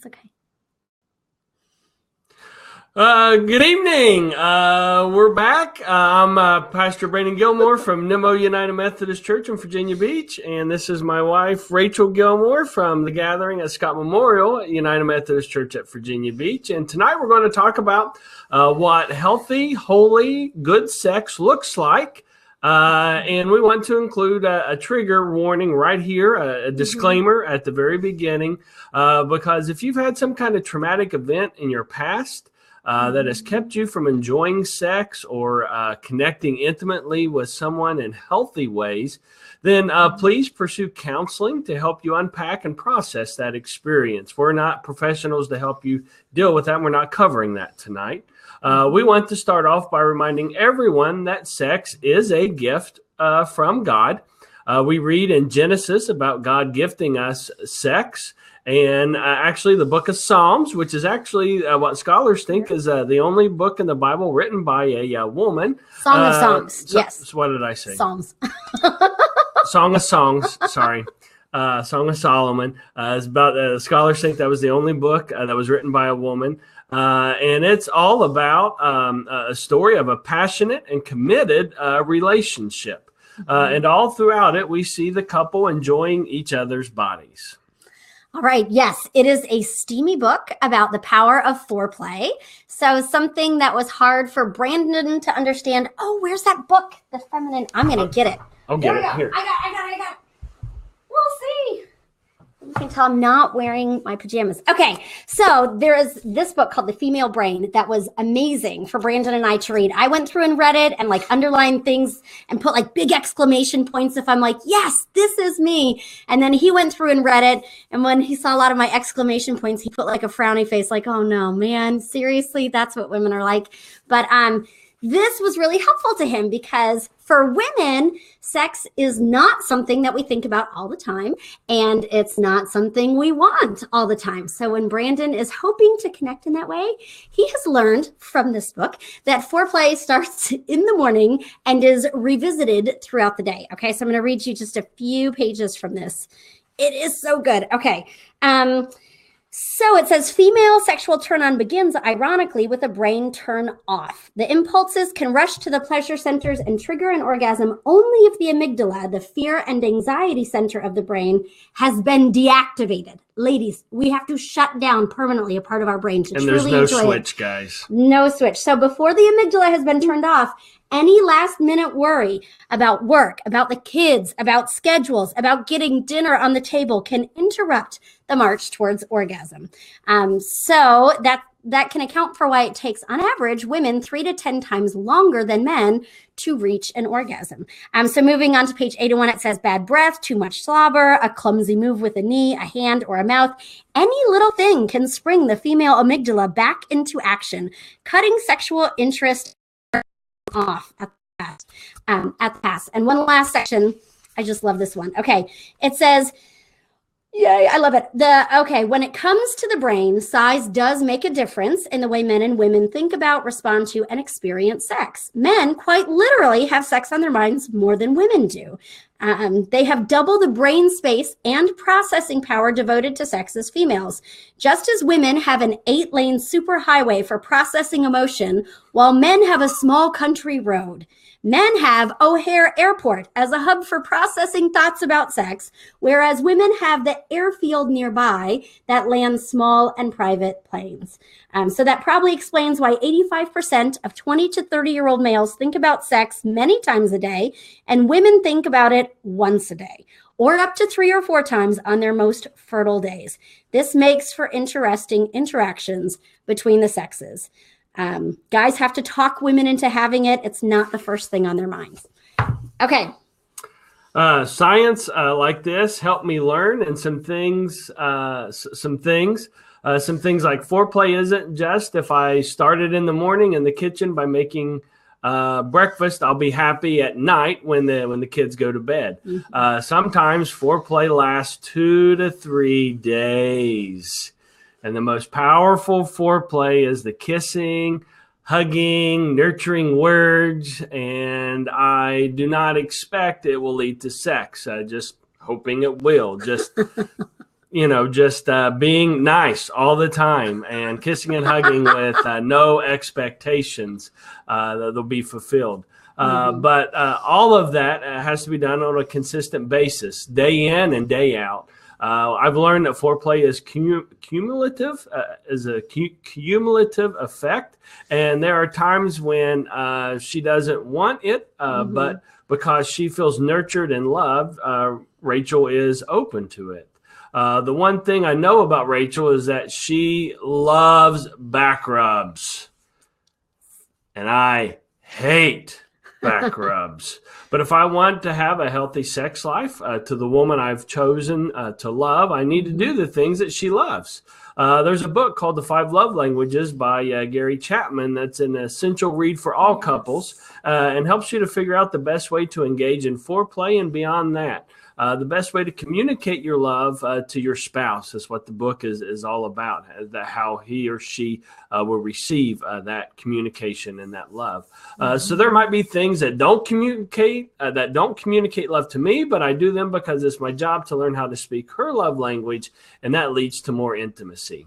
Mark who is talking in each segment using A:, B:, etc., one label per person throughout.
A: It's okay.
B: Good evening. We're back. I'm Pastor Brandon Gilmore from Nemo United Methodist Church in Virginia Beach, and this is my wife, Rachel Gilmore, from the gathering at Scott Memorial United Methodist Church at Virginia Beach. And tonight we're going to talk about what healthy, holy, good sex looks like. And we want to include a trigger warning right here, a disclaimer at the very beginning, because if you've had some kind of traumatic event in your past, that has kept you from enjoying sex or connecting intimately with someone in healthy ways, then please pursue counseling to help you unpack and process that experience. We're not professionals to help you deal with that. We're not covering that tonight. We want to start off by reminding everyone that sex is a gift from God. We read in Genesis about God gifting us sex. And actually, the book of Psalms, which is actually what scholars think is the only book in the Bible written by a woman.
A: Song of Songs, yes.
B: So what did I say?
A: Psalms.
B: Song of Songs, sorry. Song of Solomon. Is about scholars think that was the only book that was written by a woman. And it's all about a story of a passionate and committed relationship. And all throughout it, we see the couple enjoying each other's bodies.
A: All right. Yes, it is a steamy book about the power of foreplay. So something that was hard for Brandon to understand. Oh, where's that book? The Feminine. I'm going to get it.
B: I'll get it. Here.
A: I got it. We'll see. You can tell I'm not wearing my pajamas. Okay, so there is this book called The Female Brain that was amazing for Brandon and I to read. I went through and read it and like underlined things and put like big exclamation points if I'm like, yes, this is me. And then he went through and read it. And when he saw a lot of my exclamation points, he put like a frowny face like, oh no, man, seriously, that's what women are like. But this was really helpful to him because for women, sex is not something that we think about all the time, and it's not something we want all the time. So when Brandon is hoping to connect in that way, he has learned from this book that foreplay starts in the morning and is revisited throughout the day. Okay, so I'm going to read you just a few pages from this. It is so good. Okay. So it says female sexual turn on begins, ironically, with a brain turn off. The impulses can rush to the pleasure centers and trigger an orgasm only if the amygdala, the fear and anxiety center of the brain, has been deactivated. Ladies, we have to shut down permanently a part of our brain to truly enjoy it.
B: And there's no switch, guys.
A: No switch. So before the amygdala has been turned off, any last minute worry about work, about the kids, about schedules, about getting dinner on the table can interrupt the march towards orgasm. So that can account for why it takes, on average, women 3 to 10 times longer than men to reach an orgasm. So moving on to page 81, it says bad breath, too much slobber, a clumsy move with a knee, a hand, or a mouth. Any little thing can spring the female amygdala back into action, cutting sexual interest off at the pass. And one last section, I just love this one. Okay, it says, yay, I love it. When it comes to the brain, size does make a difference in the way men and women think about, respond to, and experience sex. Men quite literally have sex on their minds more than women do. They have double the brain space and processing power devoted to sex as females. Just as women have an 8-lane superhighway for processing emotion, while men have a small country road. Men have O'Hare Airport as a hub for processing thoughts about sex, whereas women have the airfield nearby that lands small and private planes. So that probably explains why 85% of 20 to 30-year-old males think about sex many times a day, and women think about it once a day, or up to 3 or 4 times on their most fertile days. This makes for interesting interactions between the sexes. Guys have to talk women into having it. It's not the first thing on their minds. Okay.
B: Science like this helped me learn, and some things like foreplay isn't just if I started in the morning in the kitchen by making breakfast, I'll be happy at night when the kids go to bed. Mm-hmm. Sometimes foreplay lasts 2 to 3 days. And the most powerful foreplay is the kissing, hugging, nurturing words, and I do not expect it will lead to sex. Just hoping it will. Just, just being nice all the time and kissing and hugging with no expectations that they'll be fulfilled. But all of that has to be done on a consistent basis, day in and day out. I've learned that foreplay is cumulative, is a cumulative effect. And there are times when she doesn't want it, but because she feels nurtured and loved, Rachel is open to it. The one thing I know about Rachel is that she loves back rubs. And I hate back rubs. But if I want to have a healthy sex life to the woman I've chosen to love, I need to do the things that she loves. There's a book called The 5 Love Languages by Gary Chapman that's an essential read for all couples and helps you to figure out the best way to engage in foreplay and beyond that. The best way to communicate your love to your spouse is what the book is all about, how he or she will receive that communication and that love. So there might be things that don't communicate love to me, but I do them because it's my job to learn how to speak her love language, and that leads to more intimacy.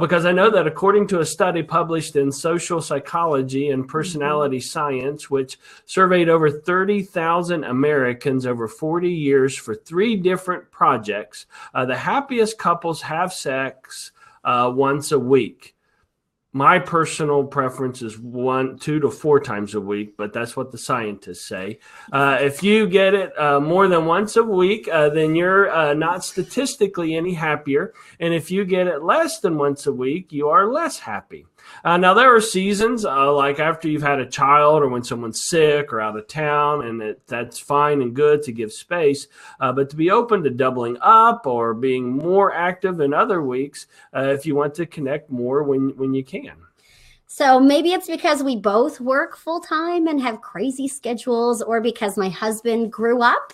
B: Because I know that according to a study published in Social Psychology and Personality Science, which surveyed over 30,000 Americans over 40 years for 3 different projects, the happiest couples have sex once a week. My personal preference is 2 to 4 times a week, but that's what the scientists say. If you get it more than once a week, then you're not statistically any happier. And if you get it less than once a week, you are less happy. Now, there are seasons like after you've had a child or when someone's sick or out of town, and that's fine and good to give space. But to be open to doubling up or being more active in other weeks if you want to connect more when you can.
A: So maybe it's because we both work full time and have crazy schedules, or because my husband grew up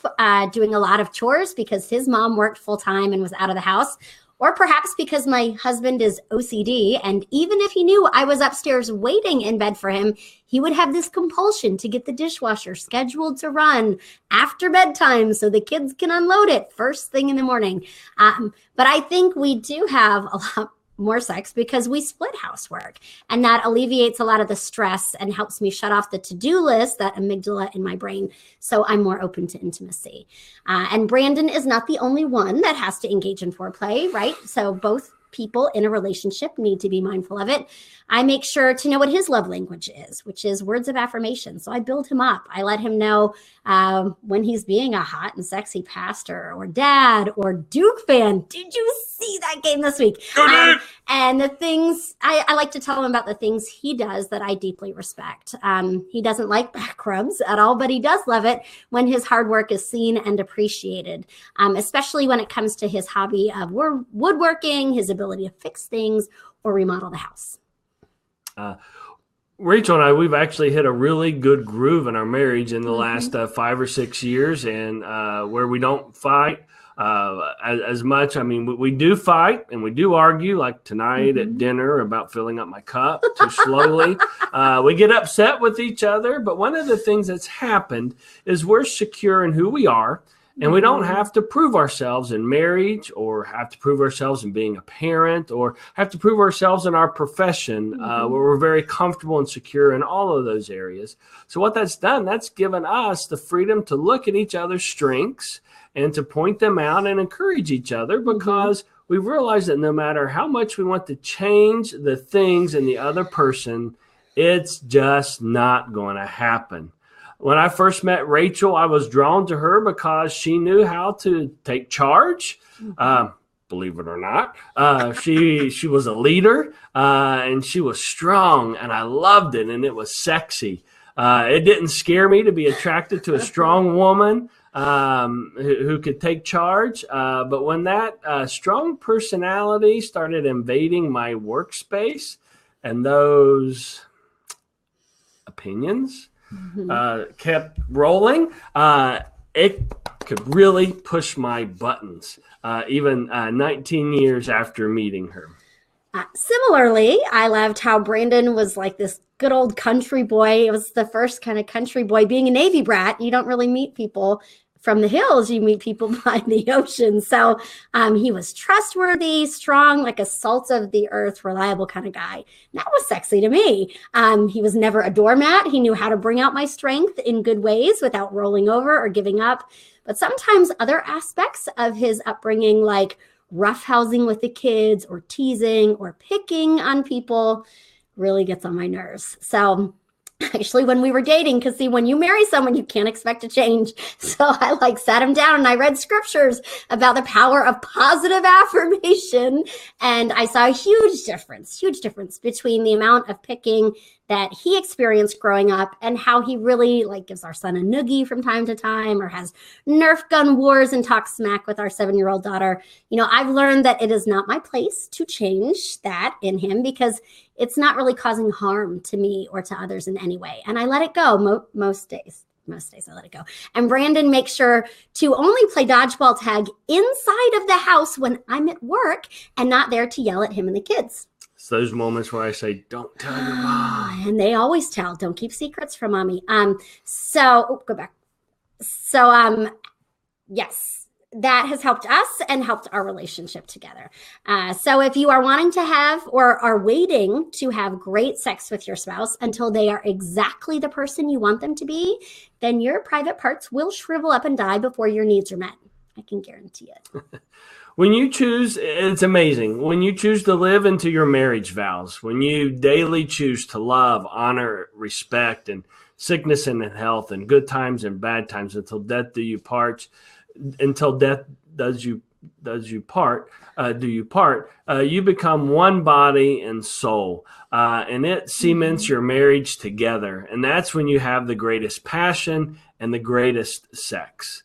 A: doing a lot of chores because his mom worked full time and was out of the house. Or perhaps because my husband is OCD, and even if he knew I was upstairs waiting in bed for him, he would have this compulsion to get the dishwasher scheduled to run after bedtime so the kids can unload it first thing in the morning. But I think we do have a lot more sex because we split housework, and that alleviates a lot of the stress and helps me shut off the to-do list, that amygdala in my brain, so I'm more open to intimacy. And Brandon is not the only one that has to engage in foreplay, right? So both people in a relationship need to be mindful of it. I make sure to know what his love language is, which is words of affirmation. So I build him up. I let him know when he's being a hot and sexy pastor or dad or Duke fan. Did you see that game this week? And the things, I like to tell him about the things he does that I deeply respect. He doesn't like back rubs at all, but he does love it when his hard work is seen and appreciated, especially when it comes to his hobby of woodworking, his ability to fix things or remodel the house.
B: Rachel and I, we've actually hit a really good groove in our marriage in the last 5 or 6 years, and where we don't fight as much. I mean, we do fight and we do argue, like tonight at dinner about filling up my cup too slowly. We get upset with each other, but one of the things that's happened is we're secure in who we are. And we don't have to prove ourselves in marriage, or have to prove ourselves in being a parent, or have to prove ourselves in our profession, where we're very comfortable and secure in all of those areas. So what that's done, that's given us the freedom to look at each other's strengths and to point them out and encourage each other, because we realize that no matter how much we want to change the things in the other person, it's just not going to happen. When I first met Rachel, I was drawn to her because she knew how to take charge. Believe it or not, she was a leader, and she was strong, and I loved it, and it was sexy. It didn't scare me to be attracted to a strong woman who could take charge. But when that strong personality started invading my workspace, and those opinions kept rolling, it could really push my buttons, even 19 years after meeting her.
A: Similarly, I loved how Brandon was like this good old country boy. It was the first kind of country boy. Being a Navy brat, you don't really meet people from the hills, you meet people by the ocean. So he was trustworthy, strong, like a salt of the earth, reliable kind of guy. That was sexy to me. He was never a doormat. He knew how to bring out my strength in good ways without rolling over or giving up. But sometimes other aspects of his upbringing, like roughhousing with the kids or teasing or picking on people, really gets on my nerves. So actually, when we were dating, because see, when you marry someone, you can't expect to change. So I sat him down and I read scriptures about the power of positive affirmation. And I saw a huge difference between the amount of picking that he experienced growing up and how he really gives our son a noogie from time to time, or has Nerf gun wars and talks smack with our 7-year-old daughter. I've learned that it is not my place to change that in him, because it's not really causing harm to me or to others in any way. And I let it go most days. Most days I let it go. And Brandon makes sure to only play dodgeball tag inside of the house when I'm at work and not there to yell at him and the kids.
B: It's those moments where I say, don't tell your mom.
A: And they always tell, don't keep secrets from mommy. Go back. So, yes, that has helped us and helped our relationship together. So if you are wanting to have or are waiting to have great sex with your spouse until they are exactly the person you want them to be, then your private parts will shrivel up and die before your needs are met. I can guarantee it.
B: When you choose, it's amazing. When you choose to live into your marriage vows, when you daily choose to love, honor, respect, and sickness and health, and good times and bad times, until death do you part, you become one body and soul, and it cements your marriage together. And that's when you have the greatest passion and the greatest sex.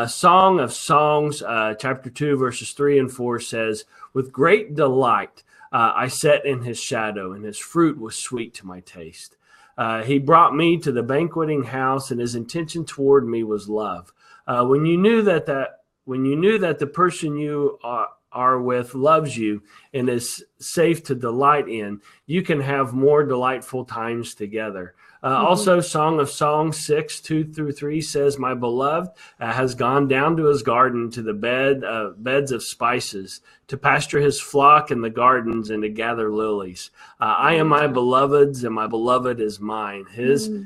B: Song of Songs, chapter 2, verses 3 and 4 says, with great delight I sat in his shadow, and his fruit was sweet to my taste. He brought me to the banqueting house, and his intention toward me was love. When you knew that the person you are with loves you and is safe to delight in, you can have more delightful times together. Also, Song of Songs 6, 2-3 says, my beloved has gone down to his garden, to the beds of spices, to pasture his flock in the gardens, and to gather lilies. I am my beloved's, and my beloved is mine.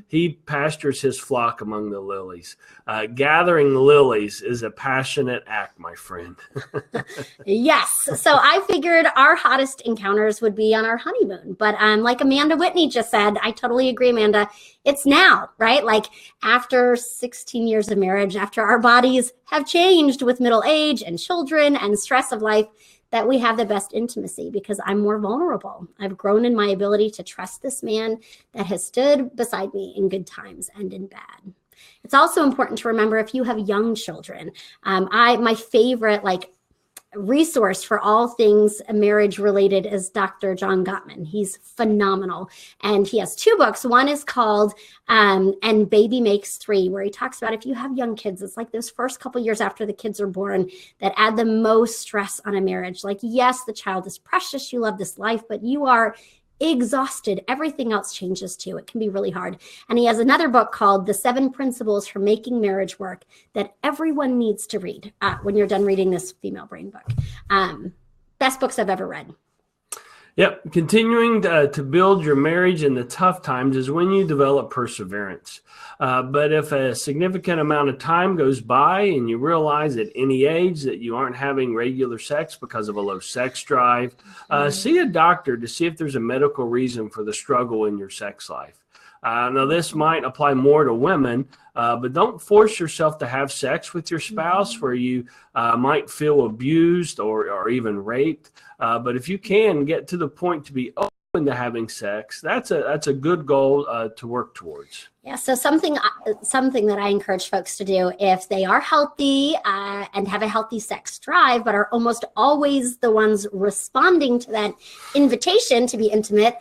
B: He pastures his flock among the lilies. Gathering lilies is a passionate act, my friend.
A: Yes. So I figured our hottest encounters would be on our honeymoon. But like Amanda Whitney just said, I totally agree, Amanda. It's now, right? Like after 16 years of marriage, after our bodies have changed with middle age and children and stress of life, that we have the best intimacy, because I'm more vulnerable. I've grown in my ability to trust this man that has stood beside me in good times and in bad. It's also important to remember, if you have young children, my favorite resource for all things marriage related is Dr. John Gottman. He's phenomenal. And he has 2 books. One is called And Baby Makes 3, where he talks about if you have young kids, it's like those first couple years after the kids are born that add the most stress on a marriage. Like, yes, the child is precious. You love this life, but you are exhausted. Everything else changes too. It can be really hard. And he has another book called The 7 Principles for Making Marriage Work that everyone needs to read when you're done reading this female brain book. Best books I've ever read.
B: Yep. Continuing to build your marriage in the tough times is when you develop perseverance. But if a significant amount of time goes by and you realize at any age that you aren't having regular sex because of a low sex drive, see a doctor to see if there's a medical reason for the struggle in your sex life. Now, this might apply more to women, but don't force yourself to have sex with your spouse where you might feel abused or even raped. But if you can get to the point to be open to having sex, that's a good goal to work towards.
A: Yeah, so something that I encourage folks to do if they are healthy and have a healthy sex drive, but are almost always the ones responding to that invitation to be intimate,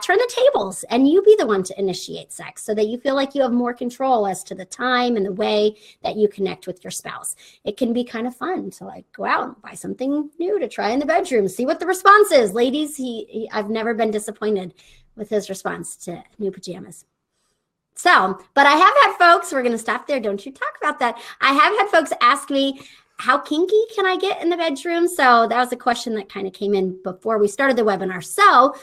A: turn the tables and you be the one to initiate sex so that you feel like you have more control as to the time and the way that you connect with your spouse. It can be kind of fun to go out and buy something new to try in the bedroom, see what the response is. Ladies, I've never been disappointed with his response to new pajamas. So, but I have had folks, we're going to stop there. Don't you talk about that. I have had folks ask me, how kinky can I get in the bedroom? So that was a question that kind of came in before we started the webinar. So,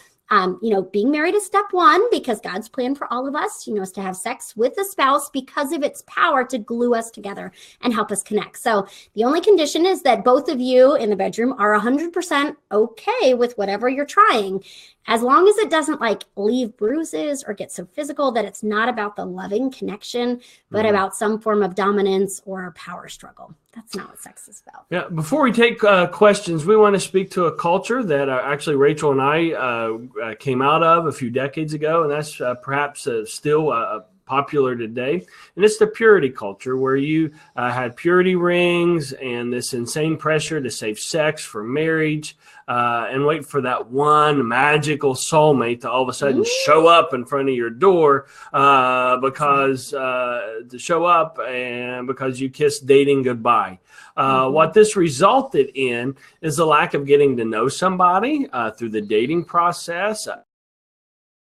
A: being married is step one, because God's plan for all of us, is to have sex with a spouse because of its power to glue us together and help us connect. So the only condition is that both of you in the bedroom are 100% okay with whatever you're trying, as long as it doesn't leave bruises or get so physical that it's not about the loving connection, but about some form of dominance or power struggle. That's not what sex is about.
B: Yeah. Before we take questions, we want to speak to a culture that actually Rachel and I came out of a few decades ago, and that's perhaps still popular today. And it's the purity culture, where you had purity rings and this insane pressure to save sex for marriage and wait for that one magical soulmate to all of a sudden show up in front of your door because you kissed dating goodbye. What this resulted in is the lack of getting to know somebody through the dating process,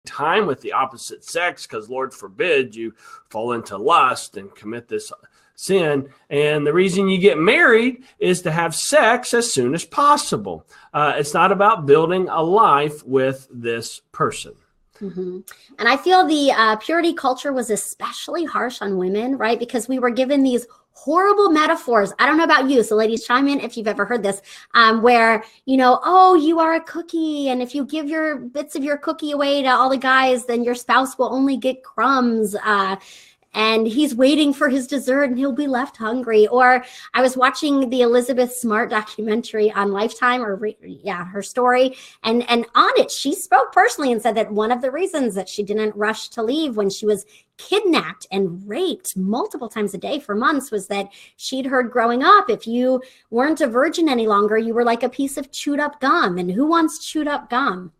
B: time with the opposite sex, because Lord forbid you fall into lust and commit this sin. And the reason you get married is to have sex as soon as possible. It's not about building a life with this person.
A: And I feel the purity culture was especially harsh on women, right? Because we were given these horrible metaphors. I don't know about you, so ladies, chime in if you've ever heard this, where, oh, you are a cookie, and if you give your bits of your cookie away to all the guys, then your spouse will only get crumbs. And he's waiting for his dessert and he'll be left hungry. Or I was watching the Elizabeth Smart documentary on Lifetime, her story. And on it, she spoke personally and said that one of the reasons that she didn't rush to leave when she was kidnapped and raped multiple times a day for months was that she'd heard growing up, if you weren't a virgin any longer, you were like a piece of chewed up gum. And who wants chewed up gum?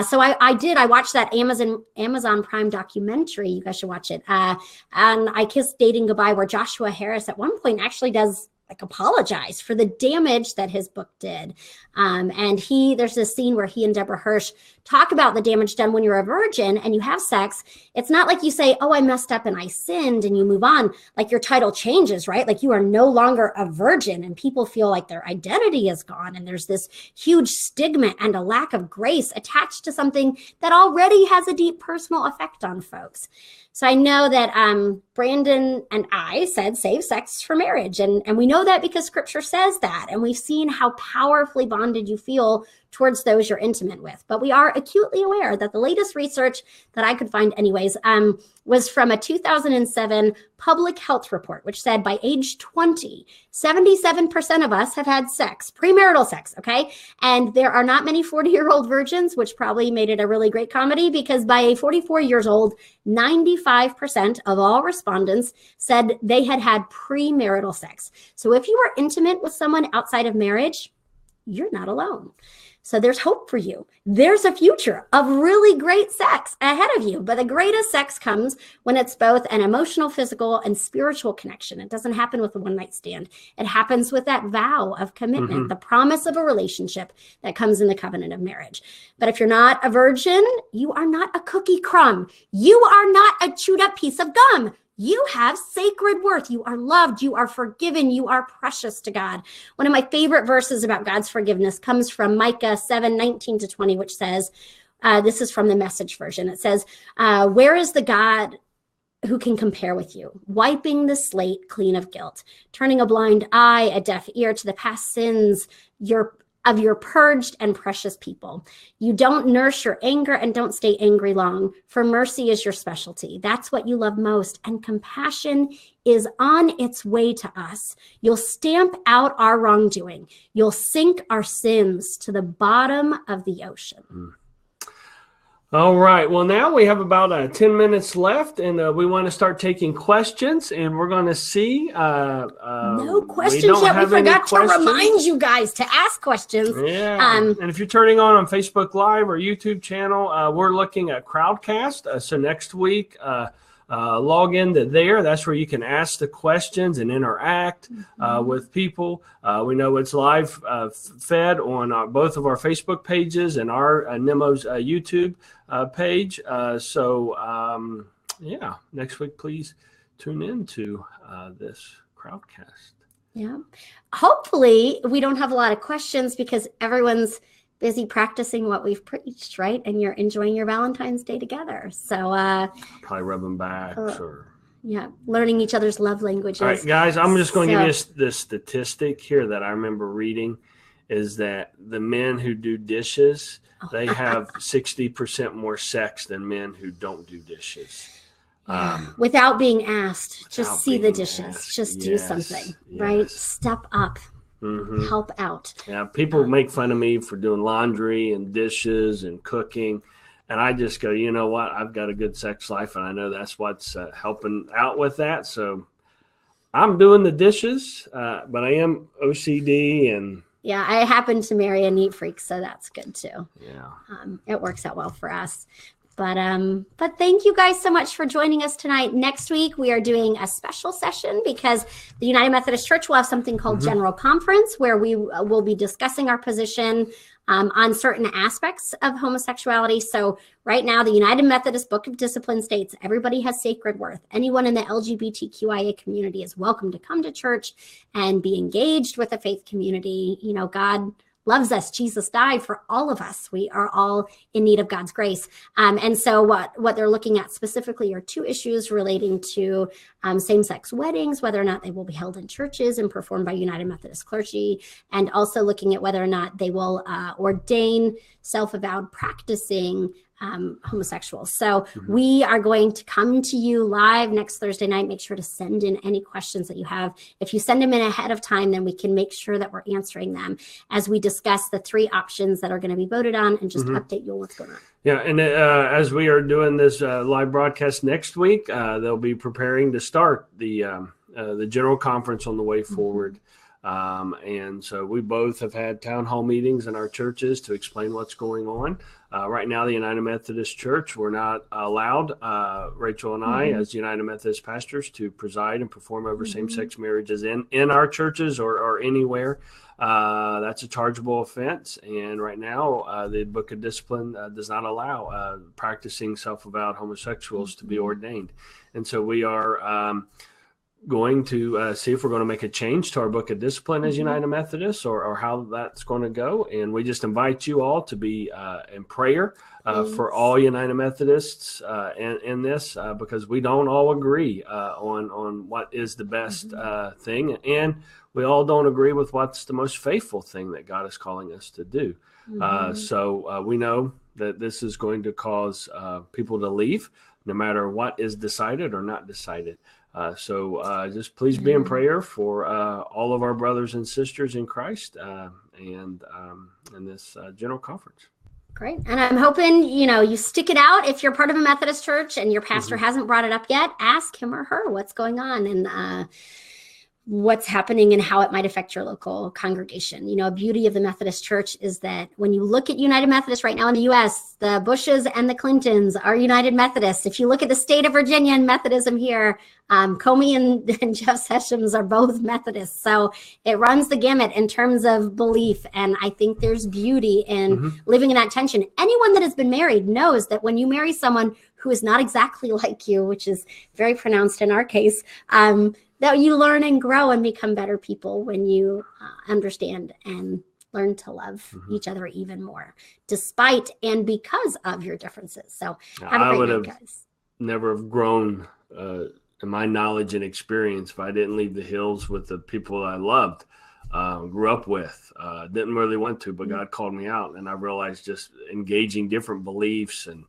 A: So I watched that Amazon Prime documentary. You guys should watch it. And I Kissed Dating Goodbye, where Joshua Harris at one point actually does apologize for the damage that his book did. And there's this scene where he and Deborah Hirsch talk about the damage done when you're a virgin and you have sex. It's not like you say, oh, I messed up and I sinned, and you move on. Your title changes, right? You are no longer a virgin, and people feel like their identity is gone. And there's this huge stigma and a lack of grace attached to something that already has a deep personal effect on folks. So I know that Brandon and I said save sex for marriage. And we know that because scripture says that. And we've seen how powerfully bonded you feel towards those you're intimate with. But we are acutely aware that the latest research that I could find anyways was from a 2007 public health report, which said by age 20, 77% of us have had sex, premarital sex, okay? And there are not many 40-year-old virgins, which probably made it a really great comedy, because by 44 years old, 95% of all respondents said they had had premarital sex. So if you are intimate with someone outside of marriage, you're not alone. So there's hope for you. There's a future of really great sex ahead of you. But the greatest sex comes when it's both an emotional, physical, and spiritual connection. It doesn't happen with a one-night stand. It happens with that vow of commitment, the promise of a relationship that comes in the covenant of marriage. But if you're not a virgin, you are not a cookie crumb. You are not a chewed up piece of gum. You have sacred worth. You are loved. You are forgiven. You are precious to God. One of my favorite verses about God's forgiveness comes from Micah 7:19-20, which says, this is from the Message version. It says, where is the God who can compare with you, wiping the slate clean of guilt, turning a blind eye, a deaf ear to the past sins of your purged and precious people. You don't nurse your anger and don't stay angry long, for mercy is your specialty. That's what you love most, and compassion is on its way to us. You'll stamp out our wrongdoing. You'll sink our sins to the bottom of the ocean.
B: All right. Well, now we have about 10 minutes left, and we want to start taking questions, and we're going to see.
A: No questions yet. We forgot to remind you guys to ask questions.
B: Yeah. And if you're turning on Facebook Live or YouTube channel, we're looking at Crowdcast. So next week, log into there. That's where you can ask the questions and interact with people. We know it's live fed on both of our Facebook pages and our Nemo's YouTube page. So yeah, next week, please tune in to this crowdcast.
A: Yeah. Hopefully we don't have a lot of questions because everyone's busy practicing what we've preached, right? And you're enjoying your Valentine's Day together. So
B: probably rubbing backs or
A: learning each other's love languages.
B: All right, guys, I'm just going to give you this statistic here that I remember reading is that the men who do dishes, they have 60% more sex than men who don't do dishes.
A: Without being asked, just see the dishes, just do something, right? Step up, help out.
B: Yeah, people make fun of me for doing laundry and dishes and cooking. And I just go, you know what? I've got a good sex life, and I know that's what's helping out with that. So I'm doing the dishes, but I am OCD and.
A: Yeah, I happen to marry a neat freak, so that's good too.
B: Yeah,
A: it works out well for us. But thank you guys so much for joining us tonight. Next week, we are doing a special session because the United Methodist Church will have something called General Conference where we will be discussing our position on certain aspects of homosexuality. So right now, the United Methodist Book of Discipline states everybody has sacred worth. Anyone in the LGBTQIA community is welcome to come to church and be engaged with the faith community. You know, God loves us. Jesus died for all of us. We are all in need of God's grace. And so what they're looking at specifically are two issues relating to same-sex weddings, whether or not they will be held in churches and performed by United Methodist clergy, and also looking at whether or not they will ordain self-avowed practicing homosexuals. So we are going to come to you live next Thursday night. Make sure to send in any questions that you have. If you send them in ahead of time, then we can make sure that we're answering them as we discuss the three options that are going to be voted on and just update you on what's going on.
B: Yeah, and as we are doing this live broadcast next week, they'll be preparing to start the general conference on the way forward. And so we both have had town hall meetings in our churches to explain what's going on. Right now, the United Methodist Church, we're not allowed, Rachel and I, as United Methodist pastors, to preside and perform over same-sex marriages in our churches or anywhere. That's a chargeable offense. And right now, the Book of Discipline does not allow practicing self-avowed homosexuals to be ordained. And so we are going to see if we're going to make a change to our Book of Discipline as United Methodists or how that's going to go. And we just invite you all to be in prayer for all United Methodists in this because we don't all agree on what is the best thing. And we all don't agree with what's the most faithful thing that God is calling us to do. So we know that this is going to cause people to leave no matter what is decided or not decided. So just please be in prayer for all of our brothers and sisters in Christ and in this general conference.
A: Great. And I'm hoping, you stick it out. If you're part of a Methodist church and your pastor hasn't brought it up yet, ask him or her what's going on and what's happening and how it might affect your local congregation. A beauty of the Methodist Church is that when you look at United Methodist right now in the U.S., the Bushes and the Clintons are United Methodists. If you look at the state of Virginia and Methodism here, Comey and Jeff Sessions are both Methodists. So it runs the gamut in terms of belief. And I think there's beauty in living in that tension. Anyone that has been married knows that when you marry someone who is not exactly like you, which is very pronounced in our case, that you learn and grow and become better people when you understand and learn to love each other even more, despite and because of your differences. So have a great night, guys.
B: Never have grown in my knowledge and experience if I didn't leave the hills with the people I loved, grew up with, didn't really want to, but God called me out. And I realized just engaging different beliefs and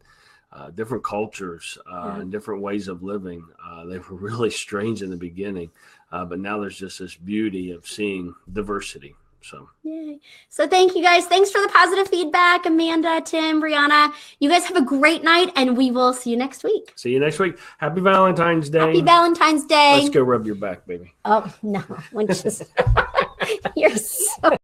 B: different cultures and different ways of living. They were really strange in the beginning, but now there's just this beauty of seeing diversity. So,
A: yay. So thank you guys. Thanks for the positive feedback, Amanda, Tim, Brianna. You guys have a great night, and we will see you next week.
B: See you next week. Happy Valentine's Day.
A: Happy Valentine's Day.
B: Let's go rub your back, baby.
A: Oh, no. You're